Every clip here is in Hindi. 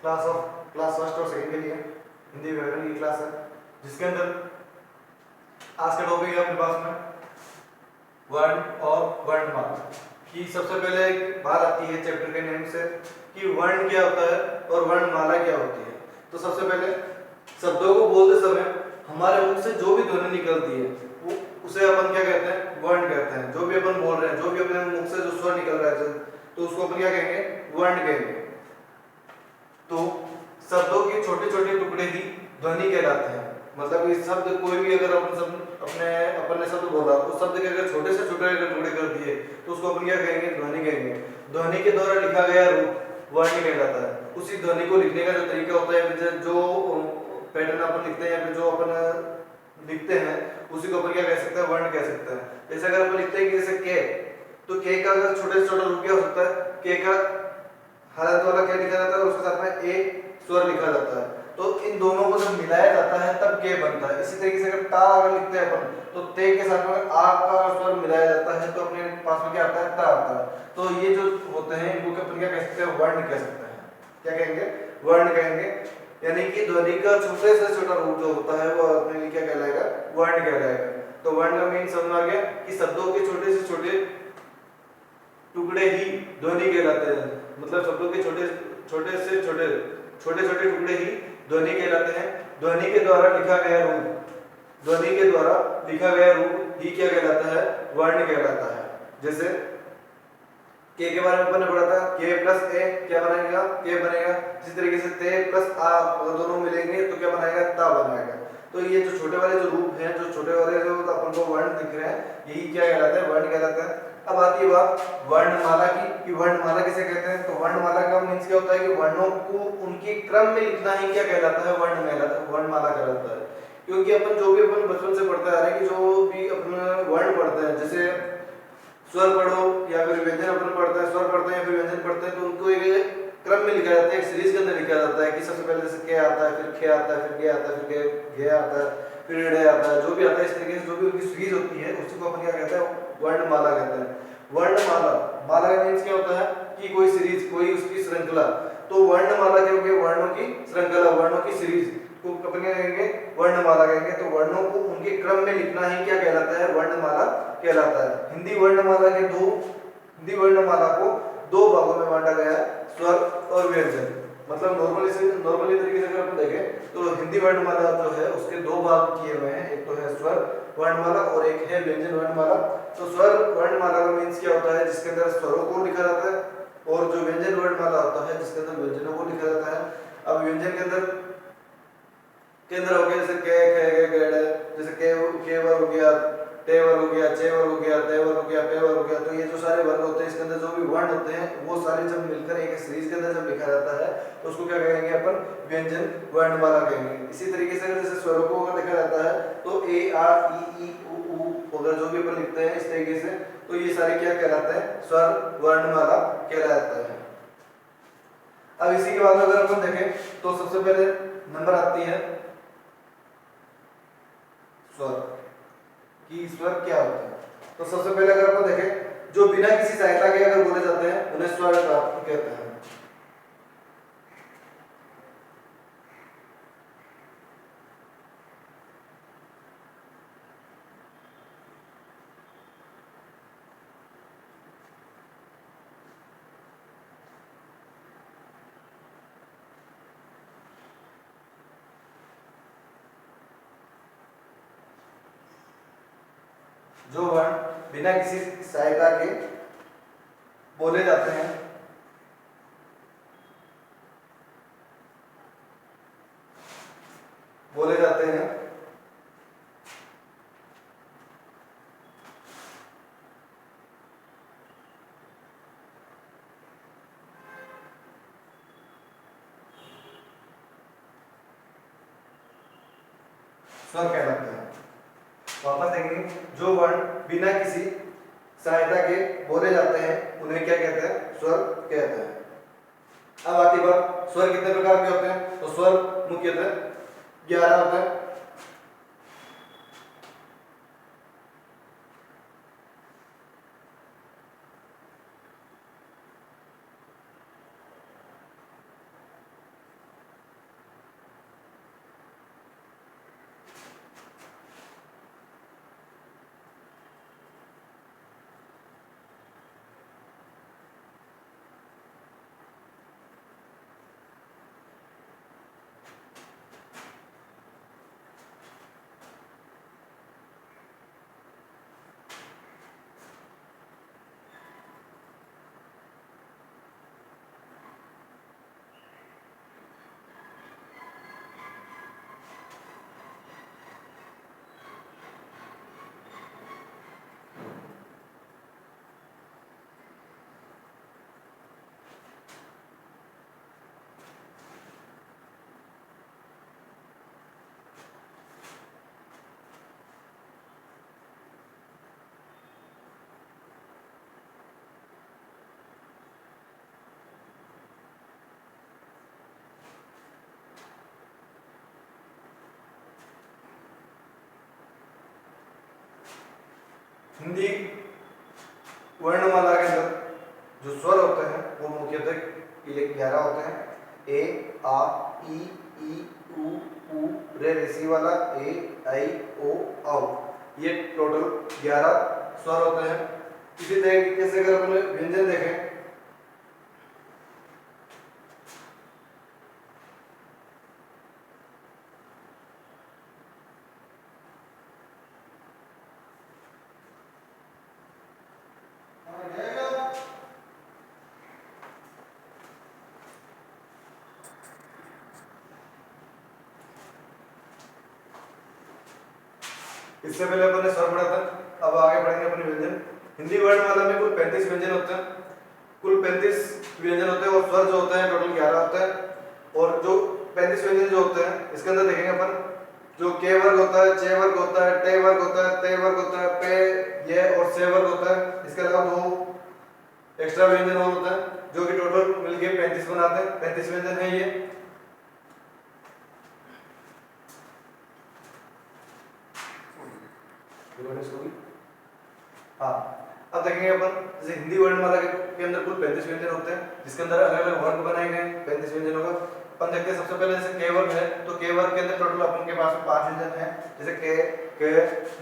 क्लास फर्स्ट और सेकंड के लिए हिंदी व्याकरण की क्लास है, जिसके अंदर आज का टॉपिक है अपने पास में वर्ण और वर्णमाला की। सबसे पहले एक बात आती है चैप्टर के नेम से कि वर्ण क्या होता है और वर्णमाला क्या होती है। तो सबसे पहले शब्दों को बोलते समय हमारे मुख से जो भी ध्वनि निकलती है वो उसे अपन क्या कहते हैं, वर्ण कहते हैं। जो भी अपन बोल रहे हैं, जो भी अपने मुख से जो स्वर निकल रहा है तो उसको अपन क्या कहेंगे, वर्ण कहेंगे। तो शब्दों के छोटे छोटे टुकड़े ही ध्वनि कहलाते हैं। मतलब ये शब्द कोई भी अगर अपन ने शब्द बोला, उस शब्द के अगर छोटे से छोटे अगर टुकड़े कर दिए तो उसको अपन क्या कहेंगे, ध्वनि कहेंगे। ध्वनि के द्वारा लिखा गया रूप वर्ण कहलाता है। उसी ध्वनि को लिखने का जो तरीका होता है, जो पैटर्न अपन लिखते हैं या फिर जो अपन लिखते हैं, उसी को अपन क्या कह सकते हैं, वर्ण कह सकते हैं। जैसे अगर अपन लिखते हैं कि जैसे के, तो के का अगर छोटे से छोटा रूप क्या हो सकता है, के का हलंत वाला क्या लिखा जाता है और उसके साथ में ए स्वर लिखा जाता है। तो इन दोनों को जब मिलाया जाता है तब के बनता है। इसी तरीके से अगर ता अगर लिखते हैं अपन, तो ते के साथ में आ का स्वर मिलाया जाता है तो अपने पास में क्या आता है, ता आता है। तो ये जो होते हैं इनको अपन क्या कह सकते हैं, वर्ण कह सकते हैं। क्या कहेंगे, वर्ण कहेंगे। यानी कि ध्वनि का छोटे से छोटा रूप जो होता है वो अपने लिए क्या कहलाएगा, वर्ण कहलाएगा। तो वर्ण का मीन समझ आ गया कि शब्दों के छोटे से छोटे टुकड़े ही ध्वनि कहलाते हैं। मतलब शब्दों के छोटे छोटे टुकड़े ही ध्वनि कहलाते हैं। ध्वनि के द्वारा लिखा गया रूप ही क्या कहलाता है, वर्ण कहलाता है। जैसे के बारे में अपन ने पढ़ा था, के प्लस ए क्या बनेगा, के बनेगा। इसी तरीके से ते प्लस आ अगर दोनों मिलेंगे तो क्या बनाएगा, ता बनाएगा। तो ये जो छोटे वाले जो रूप हैं, जो छोटे वाले जो अपन को वर्ण दिख रहे हैं, यही क्या कहलाता है, वर्ण कहलाता है। अब आती है बात वर्णमाला की कि वर्णमाला किसे कहते हैं। तो वर्णमाला का मींस क्या होता है कि वर्णों को उनके क्रम में लिखना ही क्या कहलाता है, वर्णमाला कहलाता है। क्योंकि अपन जो भी अपन बचपन से पढ़ते आ रहे हैं कि जो भी अपन वर्ण पढ़ते हैं, जैसे स्वर पढ़ो या फिर व्यंजन अपन पढ़ते हैं, स्वर पढ़ते हैं या फिर व्यंजन पढ़ते हैं, तो उनको एक क्रम में लिखा जाता है, एक सीरीज के अंदर लिखा जाता है कि सबसे पहले जैसे के आता है, फिर खे आता है, फिर गे आता है, फिर घे आता है, फिर ड़े आता है। जो भी आता है इस तरीके से जो भी उनकी सीरीज होती है उसी को अपन क्या कहते हैं, वर्णमाला कहते हैं। वर्णमाला, माला का मींस क्या होता है कि कोई सीरीज, कोई उसकी श्रृंखला। तो वर्णमाला क्या होगी, वर्णों की श्रृंखला, वर्णों की सीरीज को अपन क्या कहेंगे, वर्णमाला कहेंगे। तो वर्णों को उनके क्रम में लिखना ही क्या कहलाता है, वर्णमाला कहलाता है। हिंदी वर्णमाला को दो भागों में बांटा गया है, स्वर और व्यंजन। मतलब नॉर्मली तरीके से अगर अपन देखें तो हिंदी वर्णमाला जो है उसके दो भाग किए हुए हैं, एक तो है स्वर वर्णमाला और एक है व्यंजन वर्णमाला। तो स्वर वर्णमाला का मींस क्या होता है, जिसके अंदर स्वरों को लिखा जाता है, और जो व्यंजन वर्णमाला होता है जिसके अंदर व्यंजनों को लिखा जाता है। अब व्यंजन के अंदर हो गया जैसे के, खे, गे, गेड़े, जैसे केवर हो गया, टेवर हो गया, चेवर हो गया, तेवर हो गया, पेवर हो गया। तो ये जो सारे वर्ग होते हैं इसके अंदर जो भी वर्ण होते हैं वो सारे जब मिलकर एक सीरीज के अंदर जब लिखा जाता है तो उसको क्या कहेंगे अपन, व्यंजन वर्णमाला कहेंगे। इसी तरीके से जैसे स्वरों को अगर लिखा जाता है तो ए आ ई उ वगैरह जो भी अपन लिखते हैं इस तरीके से, तो ये सारे क्या कहलाते हैं, स्वर वर्णमाला कहलाता है। अब इसी के बाद अगर अपन देखें तो सबसे पहले नंबर आती है स्वर कि स्वर क्या होता है। तो सबसे पहले अगर अपन देखें जो बिना किसी सहायता के अगर बोले जाते हैं उन्हें स्वर कहते हैं। जो वर्ण बिना किसी सहायता के बोले जाते हैं स्वर कहलाते हैं। वापस देखेंगे, जो वर्ण बिना किसी सहायता के बोले जाते हैं उन्हें क्या कहते हैं, स्वर कहते हैं। अब आती बात स्वर कितने प्रकार के होते हैं। तो स्वर मुख्यतः 11 होते हैं। हिंदी वर्णमाला के अंदर जो स्वर होते हैं वो मुख्यतः 11 होते हैं। ए, आ, ई, ऊ, रे रेसी वाला, ए, आई, ओ, औ। ये टोटल 11 स्वर होते हैं। इसी तरीके से अगर अपन व्यंजन देखें, इससे पहले अपन ने स्वर पढ़ा था, अब आगे पढ़ेंगे अपने व्यंजन। हिंदी वर्णमाला में कुल 35 व्यंजन होते हैं। कुल 35 व्यंजन होते हैं और स्वर जो होते हैं टोटल 11 होते हैं। और जो 35 व्यंजन जो होते हैं इसके अंदर देखेंगे अपन, जो के वर्ग होता है, चे वर्ग होता है, टे वर्ग होता है, ते वर्ग होता है, पे, ये और से वर्ग होता है। इसके अलावा 2 एक्स्ट्रा व्यंजन और होता है जो कि टोटल मिलके 35 बनाते हैं। 35 व्यंजन है ये। हाँ, अब देखेंगे अपन जैसे हिंदी वर्णमाला के अंदर कुल 35 व्यंजन होते हैं जिसके अंदर अलग अलग वर्ग बनाए गए हैं 35 व्यंजनों का। अपन देखते हैं सबसे पहले जैसे के वर्ग है, तो के वर्ग के अंदर टोटल अपन के पास 5 व्यंजन हैं, जैसे के,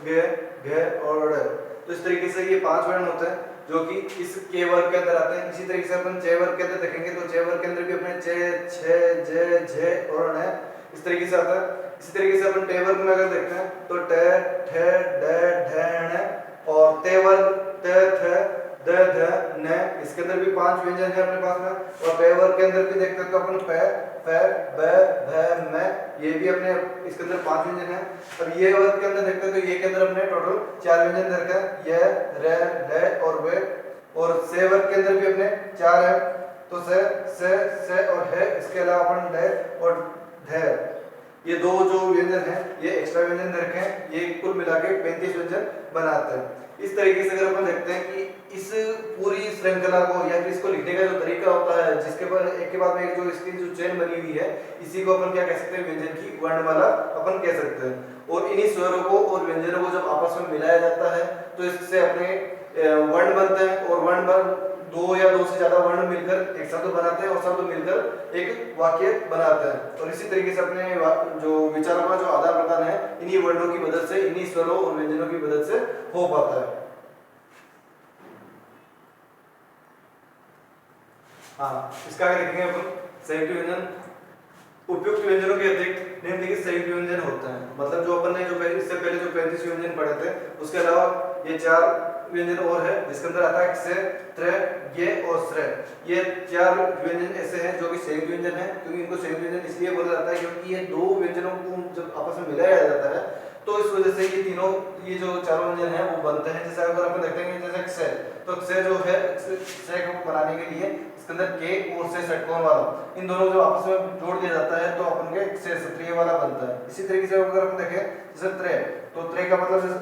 गे, घे और ड़। तो इस तरीके से ये 5 वर्ण होते हैं जो कि इस के वर्ग के अंदर आते हैं। इसी तरीके से अपन चे वर्ग के अंदर देखेंगे तो चे वर्ग के अंदर भी अपने चे, छे, जे, झे और ण इस तरीके से आता है। इसी तरीके से अपन टे वर्ग में अगर देखते हैं तो टे, ठे, डे, ढे, ण और ते वर्ग ते, थे, द, ध, न, इसके अंदर भी 5 व्यंजन है अपने पास में। और पे वर्ग के अंदर भी देखते हैं तो अपन पे, फे, ब, भ, म, ये भी अपने इसके अंदर 5 व्यंजन है। और ये वर्ग के अंदर देखते हैं तो ये के अंदर अपने टोटल 4 व्यंजन रखे हैं, य, र, ड और वे। और से वर्ग के अंदर भी अपने 4 है, तो से और है। इसके अलावा अपन ड और ढ, ये 2 जो व्यंजन है ये एक्स्ट्रा व्यंजन रखे हैं। ये कुल मिला के 35 व्यंजन बनाते हैं। इस तरीके से अगर अपन देखते हैं कि इस पूरी श्रृंखला को या फिर इसको लिखने का जो तरीका होता है, जिसके पर एक के बाद में एक जो इसकी जो चेन बनी हुई है, इसी को अपन क्या कह सकते हैं, व्यंजन की वर्णमाला अपन कह सकते हैं। और इन्हीं स्वरों को और व्यंजनों को जब आपस में मिलाया जाता है तो इससे अपने वर्ण बनते हैं। और वर्ण बन 2 या 2 से ज्यादा वर्ण मिलकर एक शब्द बनाते हैं और शब्द मिलकर एक वाक्य बनाते हैं। और इसी तरीके से अपने जो विचारों का जो आदान प्रदान है इन्हीं वर्णों की मदद से, इन्हीं स्वरों और व्यंजनों की मदद से हो पाता है। हाँ, इसका आगे देखेंगे अपन संयुक्त व्यंजन। उपयुक्त व्यंजनों के अतिरिक्त निम्नलिखित संयुक्त व्यंजन होते हैं। मतलब जो अपन ने जो इससे पहले जो 35 व्यंजन पढ़े थे उसके अलावा ये 4 व्यंजन और है जिसके अंदर आता है से, त्रे, ये और श्रे। ये 4 व्यंजन ऐसे हैं जो कि संयुक्त व्यंजन है। क्योंकि इनको संयुक्त व्यंजन इसलिए बोला जाता है क्योंकि ये 2 व्यंजनों को जब आपस में मिलाया जाता है तो इस वजह से ये तीनों, ये जो 4 व्यंजन है वो बनते हैं। जैसे अगर अपन देखते हैं जैसे क्षय, तो क्षय जो है क्षय को बनाने के लिए इसके अंदर के और से षटकोण वाला, इन दोनों जो आपस में जोड़ दिया जाता है तो अपन के क्षय त्रिय वाला बनता है। इसी तरीके से अगर अपन देखें जैसे त्रय, तो त्रय का मतलब जैसे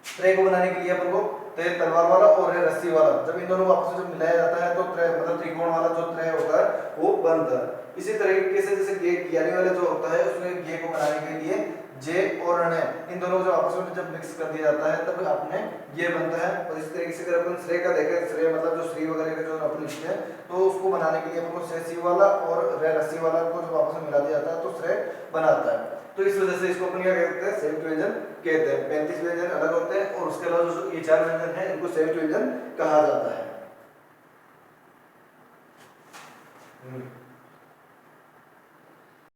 त्रय को बनाने के लिए अपन को त्रय तलवार वाला और है रस्सी वाला, जब इन दोनों को आपस में जब मिलाया जाता है तो त्रय मतलब त्रिकोण वाला जो त्रय होता है वो बनता है। इसी तरीके से जैसे गे यानी वाला जो होता है उसमें गे को बनाने के लिए जे और ण, इन दोनों को जब आपस में जब मिक्स कर दिया जाता है तब अपने ये बनता है। और इस तरीके से अगर अपन श्रेय का देखें, श्रेय मतलब जो श्री वगैरह का जो अपन लिखते हैं तो उसको बनाने के लिए अपन को से वाला और रे रस्सी वाला को जब आपस में मिला दिया जाता है तो श्रेय बनाता है। तो इस वजह से इसको अपन क्या कहते हैं, संयुक्त व्यंजन कहते हैं। 35 व्यंजन अलग होते हैं और उसके अलावा जो ये 4 व्यंजन है इनको संयुक्त व्यंजन कहा जाता है।